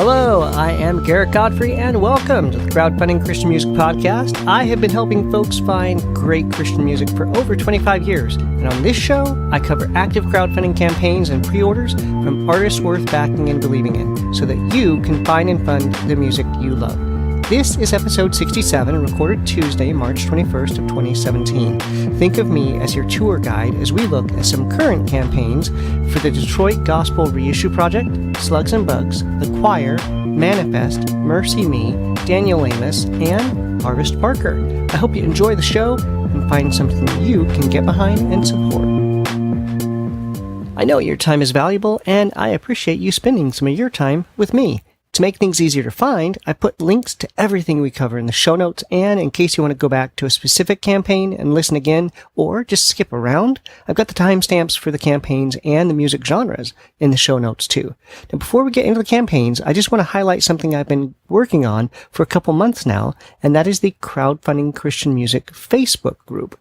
Hello, I am Garrett Godfrey, and welcome to the Crowdfunding Christian Music Podcast. I have been helping folks find great Christian music for over 25 years, and on this show, I cover active crowdfunding campaigns and pre-orders from artists worth backing and believing in, so that you can find and fund the music you love. This is episode 67, recorded Tuesday, March 21st of 2017. Think of me as your tour guide as we look at some current campaigns for the Detroit Gospel Reissue Project, Slugs Bugs, The Choir, Manafest, Mercy Me, Daniel Amos, and Harvest Parker. I hope you enjoy the show and find something you can get behind and support. I know your time is valuable, and I appreciate you spending some of your time with me. To make things easier to find, I put links to everything we cover in the show notes, and in case you want to go back to a specific campaign and listen again, or just skip around, I've got the timestamps for the campaigns and the music genres in the show notes too. Now, before we get into the campaigns, I just want to highlight something I've been working on for a couple months now, and that is the Crowdfunding Christian Music Facebook group.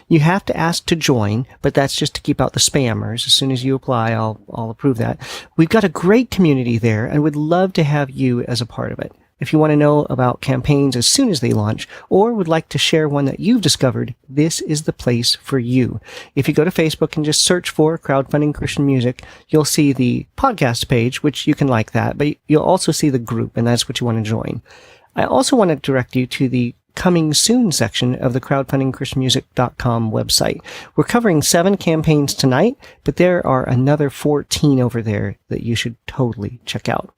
You have to ask to join, but that's just to keep out the spammers. As soon as you apply, I'll approve that. We've got a great community there and would love to have you as a part of it. If you want to know about campaigns as soon as they launch, or would like to share one that you've discovered, this is the place for you. If you go to Facebook and just search for Crowdfunding Christian Music, you'll see the podcast page, which you can like that, but you'll also see the group, and that's what you want to join. I also want to direct you to the Coming Soon section of the crowdfundingchristianmusic.com website. We're covering 7 campaigns tonight, but there are another 14 over there that you should totally check out.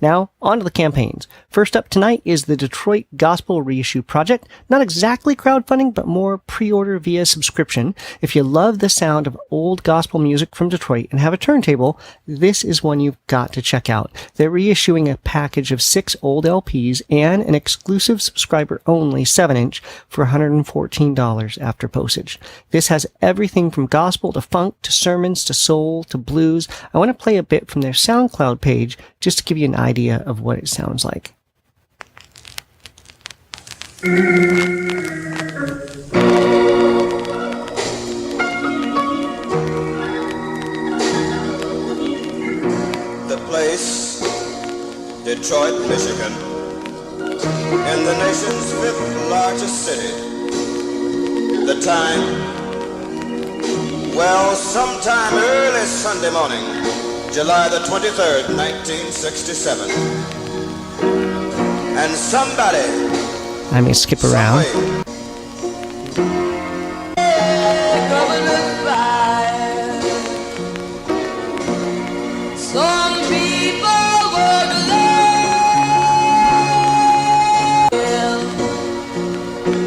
Now, on to the campaigns. First up tonight is the Detroit Gospel Reissue Project. Not exactly crowdfunding, but more pre-order via subscription. If you love the sound of old gospel music from Detroit and have a turntable, this is one you've got to check out. They're reissuing a package of 6 old LPs and an exclusive subscriber-only 7-inch for $114 after postage. This has everything from gospel to funk to sermons to soul to blues. I want to play a bit from their SoundCloud page just to give you an idea of what it sounds like. The place, Detroit, Michigan, in the nation's 5th largest city. The time, well, sometime early Sunday morning, July the 23rd, 1967. And somebody... I may skip around. Some people work alone,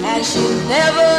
and she never...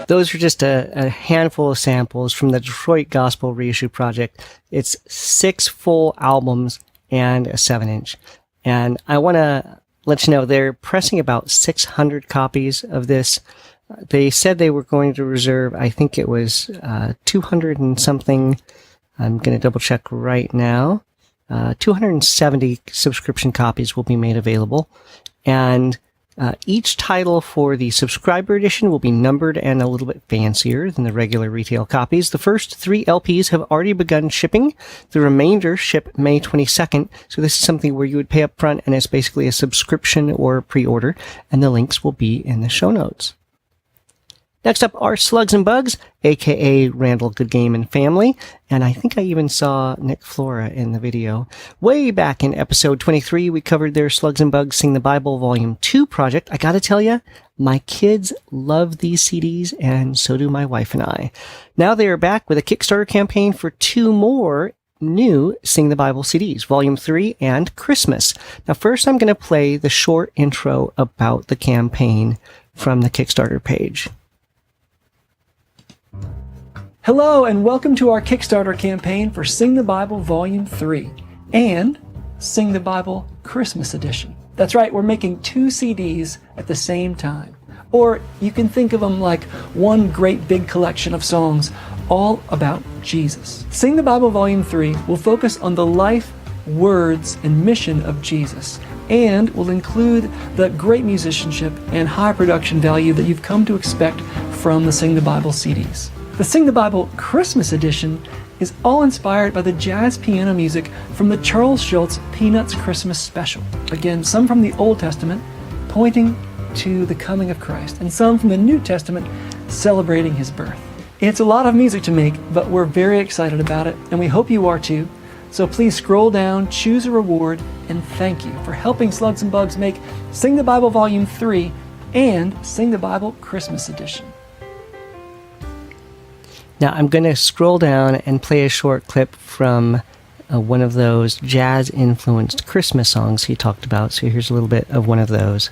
Those are just a handful of samples from the Detroit Gospel Reissue Project. It's 6 full albums and a 7-inch. And I want to let you know they're pressing about 600 copies of this. They said they were going to reserve, I think it was 200 and something. I'm going to double check right now. 270 subscription copies will be made available. And Each title for the subscriber edition will be numbered and a little bit fancier than the regular retail copies. The first 3 LPs have already begun shipping. The remainder ship May 22nd. So this is something where you would pay up front, and it's basically a subscription or pre-order, and the links will be in the show notes. Next up are Slugs and Bugs, aka Randall Good Game and Family, and I think I even saw Nick Flora in the video. Way back in episode 23, we covered their Slugs and Bugs Sing the Bible Volume 2 project. I gotta tell you, my kids love these CDs, and so do my wife and I. Now they are back with a Kickstarter campaign for 2 more new Sing the Bible CDs, Volume 3 and Christmas. Now first I'm going to play the short intro about the campaign from the Kickstarter page. Hello and welcome to our Kickstarter campaign for Sing the Bible Volume 3 and Sing the Bible Christmas Edition. That's right, we're making 2 CDs at the same time. Or you can think of them like one great big collection of songs all about Jesus. Sing the Bible Volume 3 will focus on the life, words, and mission of Jesus, and will include the great musicianship and high production value that you've come to expect from the Sing the Bible CDs. The Sing the Bible Christmas Edition is all inspired by the jazz piano music from the Charles Schulz Peanuts Christmas Special. Again, some from the Old Testament, pointing to the coming of Christ, and some from the New Testament, celebrating his birth. It's a lot of music to make, but we're very excited about it, and we hope you are too. So please scroll down, choose a reward, and thank you for helping Slugs and Bugs make Sing the Bible Volume 3 and Sing the Bible Christmas Edition. Now I'm going to scroll down and play a short clip from one of those jazz-influenced Christmas songs he talked about. So here's a little bit of one of those.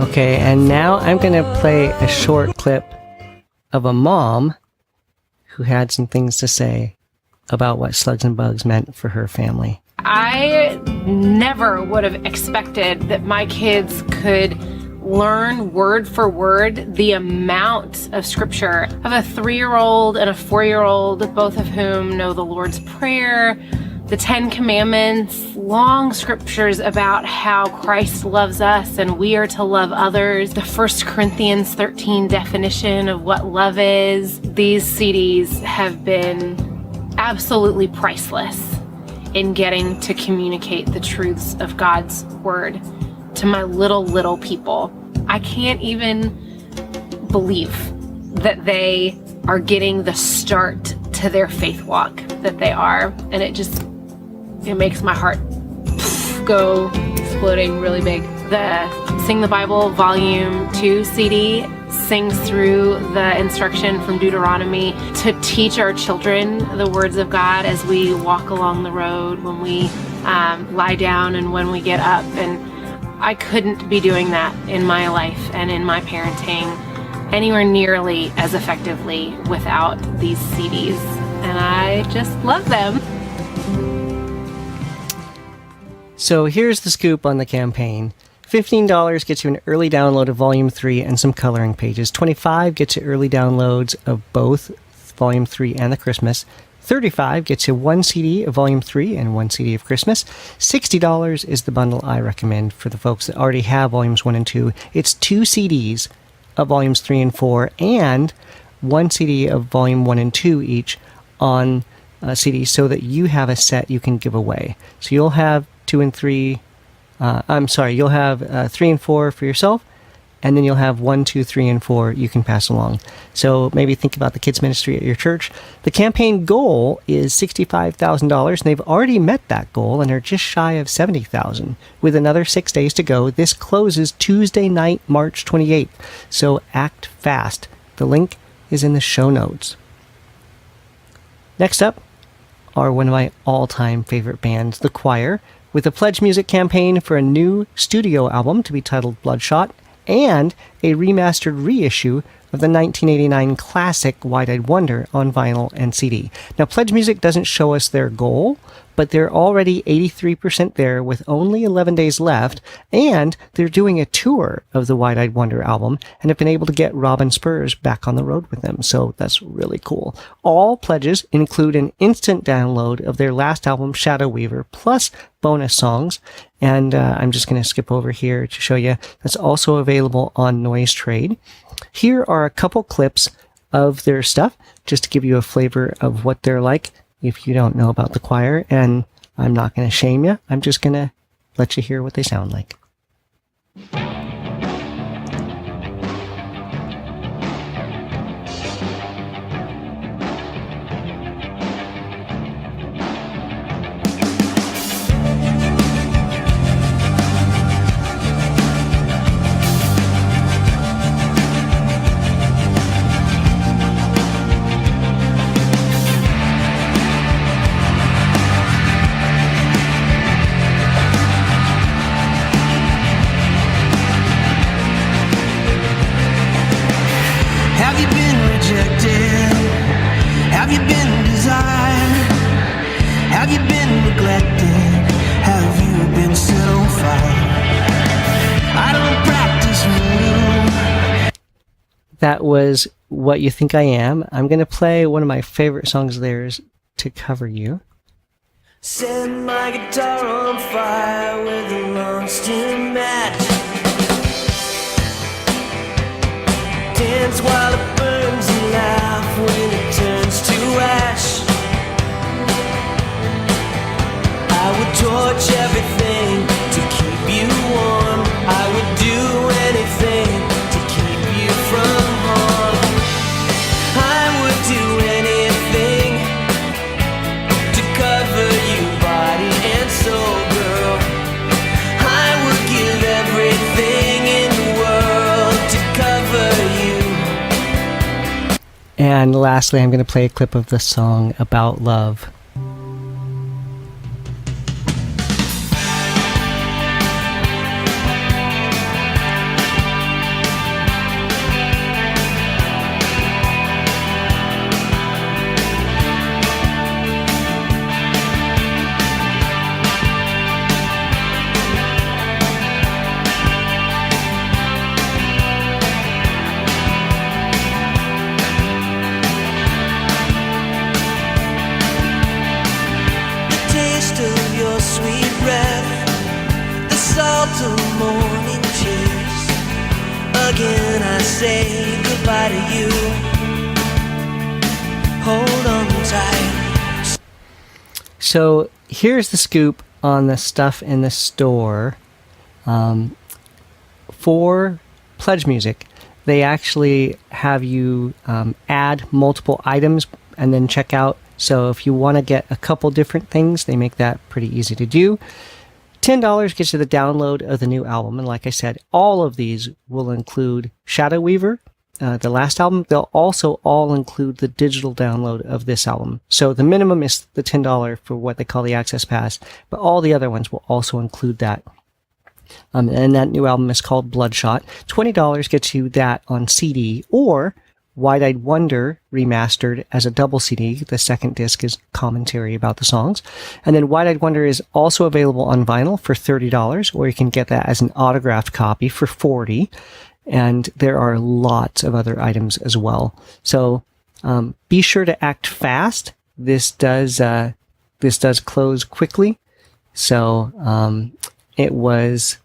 Okay, and now I'm going to play a short clip of a mom who had some things to say about what Slugs and Bugs meant for her family. I never would have expected that my kids could learn word for word the amount of scripture. I have a 3-year-old and a 4-year-old, both of whom know the Lord's Prayer, the 10 Commandments, long scriptures about how Christ loves us and we are to love others, the 1 Corinthians 13 definition of what love is. These CDs have been absolutely priceless in getting to communicate the truths of God's word to my little people. I can't even believe that they are getting the start to their faith walk that they are, and it makes my heart go exploding really big. The Sing the Bible Volume 2 CD sings through the instruction from Deuteronomy to teach our children the words of God as we walk along the road, when we lie down and when we get up. And I couldn't be doing that in my life and in my parenting anywhere nearly as effectively without these CDs. And I just love them. So here's the scoop on the campaign. $15 gets you an early download of Volume 3 and some coloring pages. $25 gets you early downloads of both Volume 3 and the Christmas. $35 gets you 1 CD of Volume 3 and 1 CD of Christmas. $60 is the bundle I recommend for the folks that already have Volumes 1 and 2. It's 2 CDs of Volumes 3 and 4 and 1 CD of Volume 1 and 2 each on CD, so that you have a set you can give away. So you'll have 2 and 3... you'll have 3 and 4 for yourself, and then you'll have 1, 2, 3, and 4 you can pass along. So maybe think about the kids ministry at your church. The campaign goal is $65,000, and they've already met that goal and are just shy of $70,000. With another 6 days to go, this closes Tuesday night, March 28th. So act fast. The link is in the show notes. Next up are one of my all-time favorite bands, The Choir, with a pledge music campaign for a new studio album to be titled Bloodshot, and a remastered reissue of the 1989 classic Wide-Eyed Wonder on vinyl and CD. Now, Pledge Music doesn't show us their goal, but they're already 83% there with only 11 days left, and they're doing a tour of the Wide-Eyed Wonder album and have been able to get Robin Spurs back on the road with them, so that's really cool. All pledges include an instant download of their last album, Shadow Weaver, plus bonus songs, and I'm just going to skip over here to show you that's also available on Noise Trade. Here are a couple clips of their stuff, just to give you a flavor of what they're like if you don't know about The Choir, and I'm not going to shame you. I'm just going to let you hear what they sound like. That was What You Think I Am. I'm going to play one of my favorite songs of theirs to cover you. Set my guitar on fire with a long-stem match. Dance while it burns and laugh when it turns to ash. I would torch everything to keep you warm. I would do anything to keep you from harm. I would do anything to cover you body and soul, girl. I would give everything in the world to cover you. And lastly, I'm going to play a clip of the song About Love. Again I say goodbye to you. Hold on tight. So here's the scoop on the stuff in the store. For Pledge Music, they actually have you add multiple items and then check out. So if you want to get a couple different things, they make that pretty easy to do. $10 gets you the download of the new album. And like I said, all of these will include Shadow Weaver, the last album. They'll also all include the digital download of this album. So the minimum is the $10 for what they call the Access Pass, but all the other ones will also include that. And that new album is called Bloodshot. $20 gets you that on CD, or Wide-Eyed Wonder remastered as a double CD. The second disc is commentary about the songs. And then Wide-Eyed Wonder is also available on vinyl for $30, or you can get that as an autographed copy for $40. And there are lots of other items as well. So be sure to act fast. This does close quickly. So it was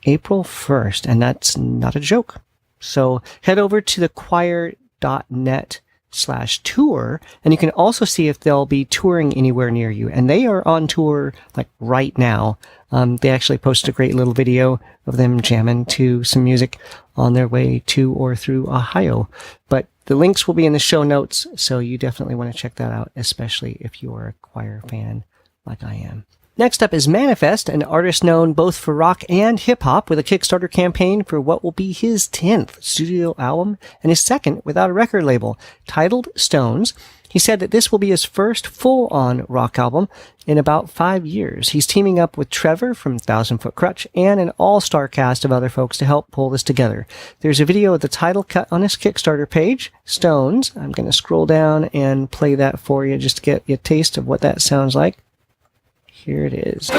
April 1st, and that's not a joke. So head over to thechoir.net facebook.com/tour, and you can also see if they'll be touring anywhere near you. And they are on tour like right now. They actually posted a great little video of them jamming to some music on their way to or through Ohio. But the links will be in the show notes, so you definitely want to check that out, especially if you are a choir fan like I am. Next up is Manafest, an artist known both for rock and hip-hop, with a Kickstarter campaign for what will be his 10th studio album and his second without a record label, titled Stones. He said that this will be his first full-on rock album in about 5 years. He's teaming up with Trevor from 1,000 Foot Crutch and an all-star cast of other folks to help pull this together. There's a video of the title cut on his Kickstarter page, Stones. I'm going to scroll down and play that for you just to get a taste of what that sounds like. Here it is.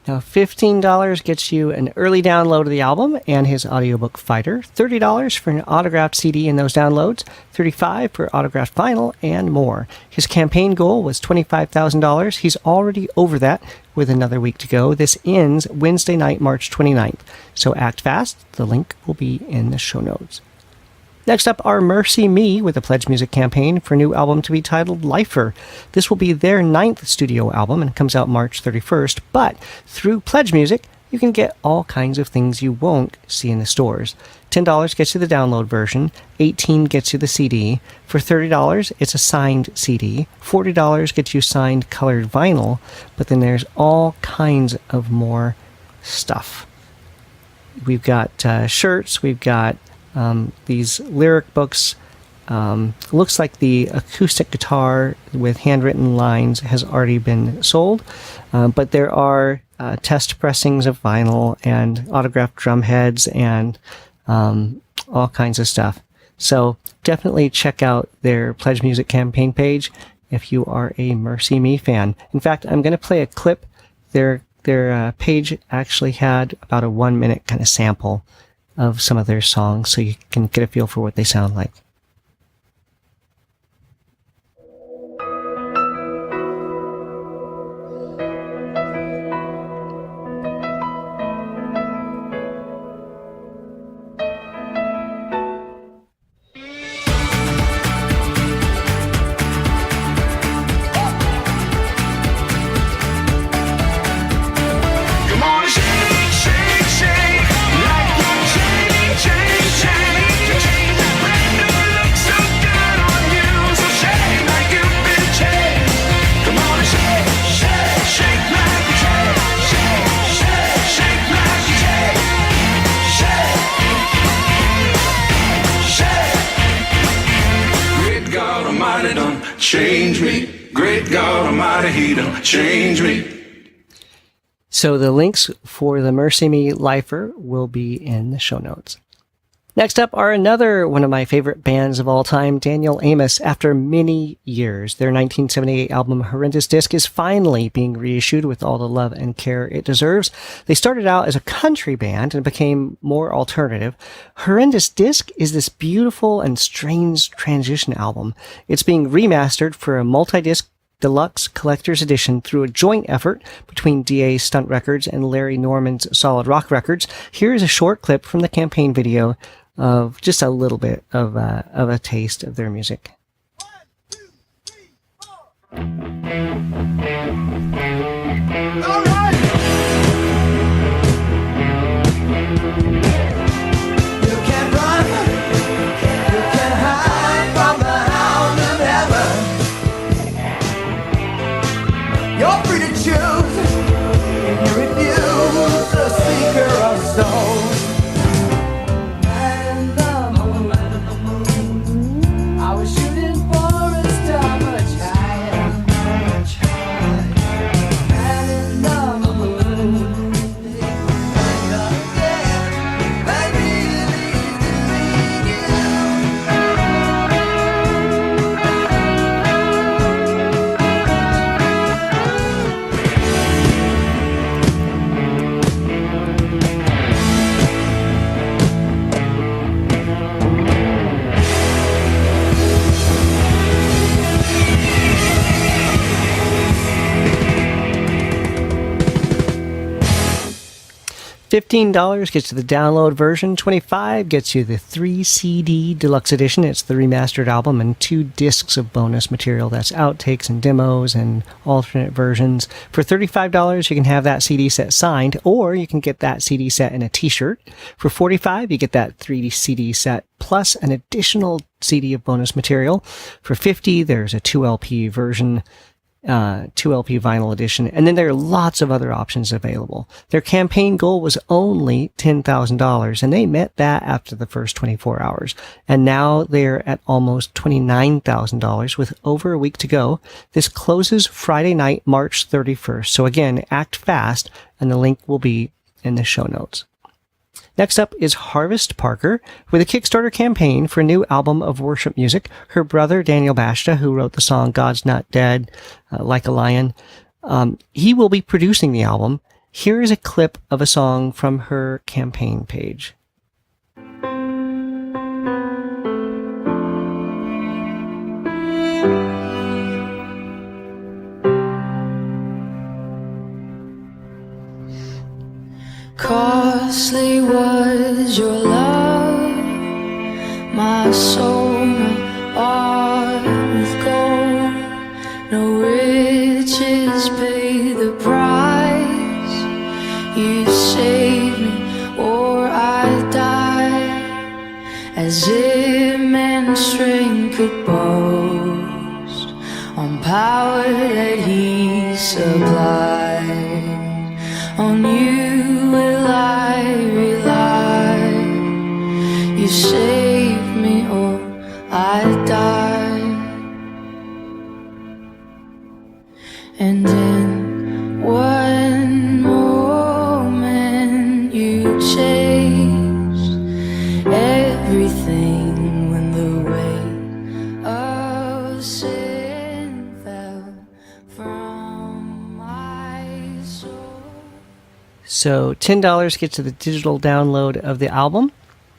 Now, $15 gets you an early download of the album and his audiobook Fighter, $30 for an autographed CD and those downloads, $35 for autographed vinyl, and more. His campaign goal was $25,000. He's already over that with another week to go. This ends Wednesday night, March 29th. So act fast. The link will be in the show notes. Next up are Mercy Me with a Pledge Music campaign for a new album to be titled Lifer. This will be their 9th studio album and comes out March 31st, but through Pledge Music, you can get all kinds of things you won't see in the stores. $10 gets you the download version, $18 gets you the CD. For $30, it's a signed CD. $40 gets you signed colored vinyl, but then there's all kinds of more stuff. We've got shirts, we've got these lyric books. Looks like the acoustic guitar with handwritten lines has already been sold, but there are test pressings of vinyl and autographed drum heads and all kinds of stuff. So definitely check out their Pledge Music campaign page if you are a Mercy Me fan. In fact, I'm going to play a clip. Their page actually had about a 1-minute kind of sample of some of their songs, so you can get a feel for what they sound like. Change me, great God Almighty, He done change me. So the links for the Mercy Me Lifer will be in the show notes. Next up are another one of my favorite bands of all time, Daniel Amos. After many years, their 1978 album Horrendous disc is finally being reissued with all the love and care it deserves. They started out as a country band and became more alternative. Horrendous disc is this beautiful and strange transition album. It's being remastered for a multi-disc deluxe collector's edition through a joint effort between DA Stunt Records and Larry Norman's Solid Rock Records. Here's a short clip from the campaign video of just a little bit of a taste of their music. 1, 2, 3, 4. All right. You can run, you can hide from the hound of heaven. You're free to choose, and you refuse the seeker of souls. $15 gets you the download version. $25 gets you the 3-CD deluxe edition. It's the remastered album and 2 discs of bonus material. That's outtakes and demos and alternate versions. For $35, you can have that CD set signed, or you can get that CD set in a t-shirt. For $45, you get that 3-CD set plus an additional CD of bonus material. For $50, there's a 2LP version, 2LP vinyl edition, and then there are lots of other options available. Their campaign goal was only $10,000, and they met that after the first 24 hours. And now they're at almost $29,000 with over a week to go. This closes Friday night, March 31st. So again, act fast, and the link will be in the show notes. Next up is Harvest Parker with a Kickstarter campaign for a new album of worship music. Her brother, Daniel Bashta, who wrote the song God's Not Dead, Like a Lion, he will be producing the album. Here is a clip of a song from her campaign page. Costly was your love, my soul, my heart with gold. No riches pay the price. You saved me or I die, as if man's strength could boast on power that he supplied. On you will I rely. You save me or I die. And in one moment you changed everything when the weight of sin fell from my soul. So $10 gets you the digital download of the album.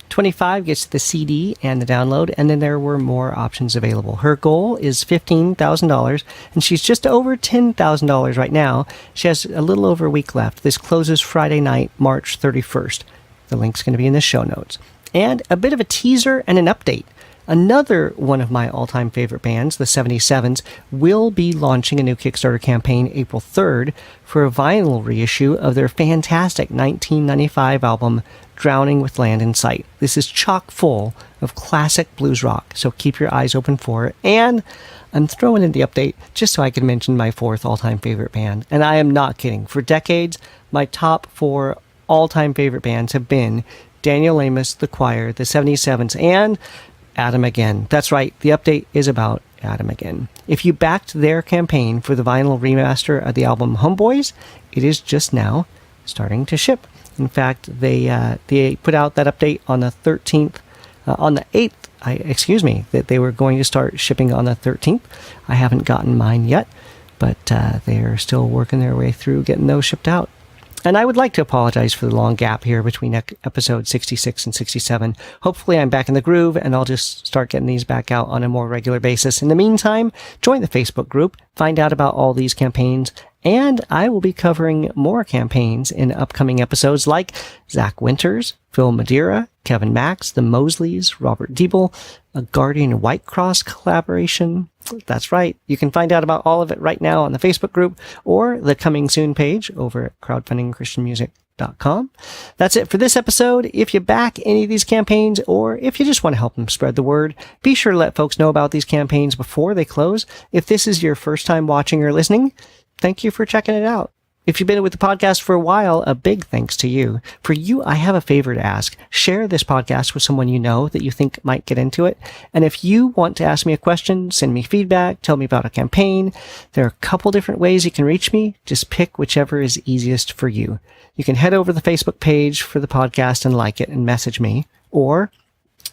$25 gets the CD and the download, and then there were more options available. Her goal is $15,000, and she's just over $10,000 right now. She has a little over a week left. This closes Friday night, March 31st. The link's going to be in the show notes. And a bit of a teaser and an update. Another one of my all-time favorite bands, the 77s, will be launching a new Kickstarter campaign April 3rd for a vinyl reissue of their fantastic 1995 album, Drowning with Land in Sight. This is chock full of classic blues rock, so keep your eyes open for it. And I'm throwing in the update just so I can mention my 4th all-time favorite band. And I am not kidding. For decades, my top 4 all-time favorite bands have been Daniel Amos, The Choir, the 77s, and Adam Again. That's right, the update is about Adam Again. If you backed their campaign for the vinyl remaster of the album Homeboys, it is just now starting to ship. In fact, they put out that update on the 13th, on the 8th, that they were going to start shipping on the 13th. I haven't gotten mine yet, but they are still working their way through getting those shipped out. And I would like to apologize for the long gap here between episode 66 and 67. Hopefully I'm back in the groove and I'll just start getting these back out on a more regular basis. In the meantime, join the Facebook group, find out about all these campaigns, and I will be covering more campaigns in upcoming episodes like Zach Winters, Phil Madeira, Kevin Max, the Mosleys, Robert Diebel, a Guardian Whitecross collaboration. That's right. You can find out about all of it right now on the Facebook group or the Coming Soon page over at crowdfundingchristianmusic.com. That's it for this episode. If you back any of these campaigns or if you just want to help them spread the word, be sure to let folks know about these campaigns before they close. If this is your first time watching or listening, thank you for checking it out. If you've been with the podcast for a while, a big thanks to you. For you, I have a favor to ask. Share this podcast with someone you know that you think might get into it. And if you want to ask me a question, send me feedback, tell me about a campaign, there are a couple different ways you can reach me. Just pick whichever is easiest for you. You can head over to the Facebook page for the podcast and like it and message me. Or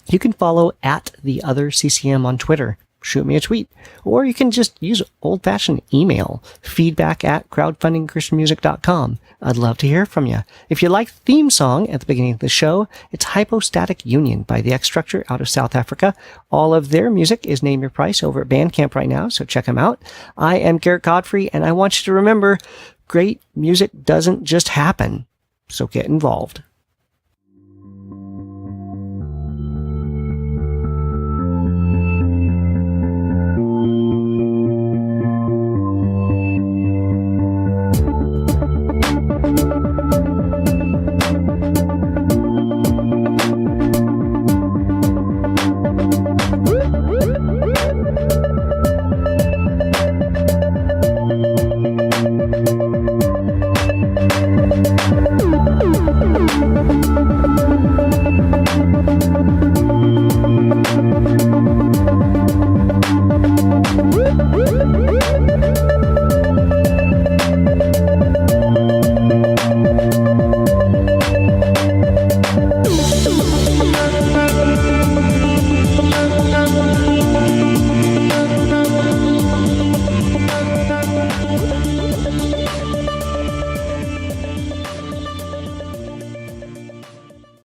you can follow @TheOtherCCM on Twitter. Shoot me a tweet. Or you can just use old-fashioned email, feedback@crowdfundingchristianmusic.com. I'd love to hear from you. If you like the theme song at the beginning of the show, it's Hypostatic Union by the X Structure out of South Africa. All of their music is Name Your Price over at Bandcamp right now, so check them out. I am Garrett Godfrey, and I want you to remember, great music doesn't just happen. So get involved.